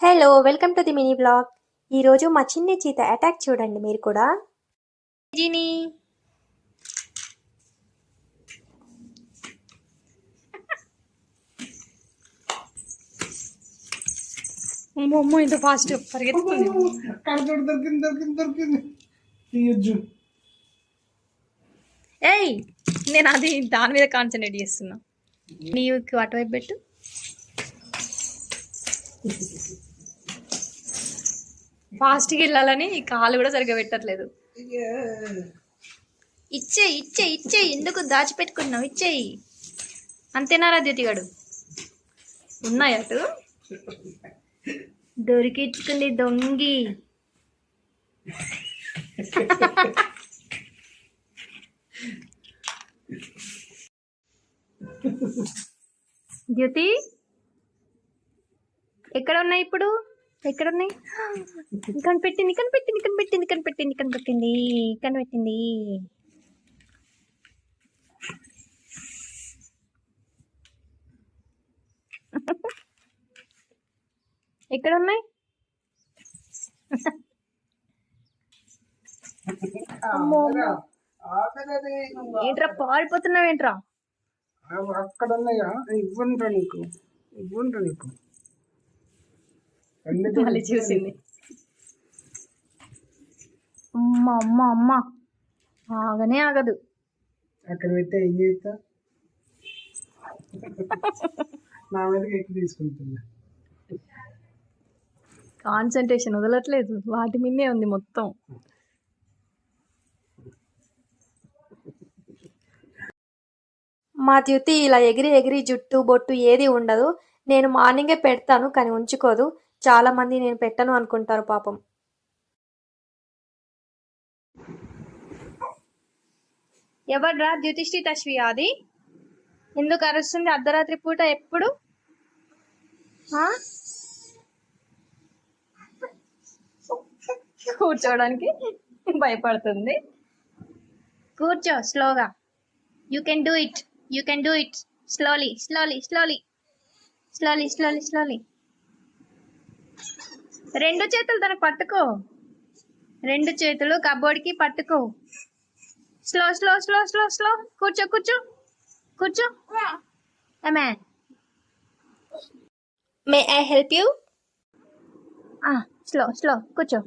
Hello welcome to the mini blog. ఈరోజు మా చిన్ని చీత అటాక్ చూడండి మీరు కూడా. జీని అమ్మో ఇంత ఫాస్ట్ పరిగెత్తుతుంది. ఏయ్ నేను అది దాని మీద కాన్సన్ట్రేట్ చేస్తున్నా. నీకు అటువైపు పెట్టు. ఫాస్ట్గా వెళ్ళాలని కాలు కూడా సరిగ్గా పెట్టట్లేదు. ఇచ్చేయి ఇచ్చేయి ఇచ్చేయి, ఎందుకు దాచిపెట్టుకున్నావు? ఇచ్చేయి. అంతేనా జ్యోతిగాడు? ఉన్నాయి అటు దొరికించుకుంది దొంగి. జ్యోతి ఎక్కడ ఉన్నాయి ఇప్పుడు? ఎక్కడ ఉన్నాయి? కనిపెట్టింది కనిపెట్టింది కనిపెట్టింది కనిపెట్టింది కనిపెట్టింది కనిపెట్టింది. ఎక్కడ ఉన్నాయి? ఏంట్రా పారిపోతున్నావు? ఏంట్రా అక్కడ ఉన్నాయా? ఇవ్వండి నీకు, ఇవ్వండి నీకు. మళ్ళీ చూసింది. అమ్మ అమ్మ అమ్మ ఆగనే ఆగదు. అక్కడ పెట్టే ఏం చేస్తా? నా మీదకి ఎక్కి తీసుకుంటున్నా. కాన్సన్ట్రేషన్ వదలట్లేదు, వాటి మీదే ఉంది మొత్తం. మా జ్యోతి ఇలా ఎగిరి ఎగిరి జుట్టు బొట్టు ఏది ఉండదు. నేను మార్నింగే పెడతాను కానీ ఉంచుకోదు. చాలా మంది నేను పెట్టను అనుకుంటారు పాపం. ఎవడ్రా జ్యోతిష్ఠి తశ్వి? అది ఎందుకు అరుస్తుంది అర్ధరాత్రి పూట ఎప్పుడు? కూర్చోవడానికి భయపడుతుంది. కూర్చో స్లోగా. You can do it, you can do it. Slowly slowly slowly slowly slowly slowly. రెండు చేతులు తనకు పట్టుకో, రెండు చేతులు కబోర్డ్కి పట్టుకో. Slow slow slow slow slow. కూర్చో కూర్చో కూర్చో. May I help you? Slow slow కూర్చో.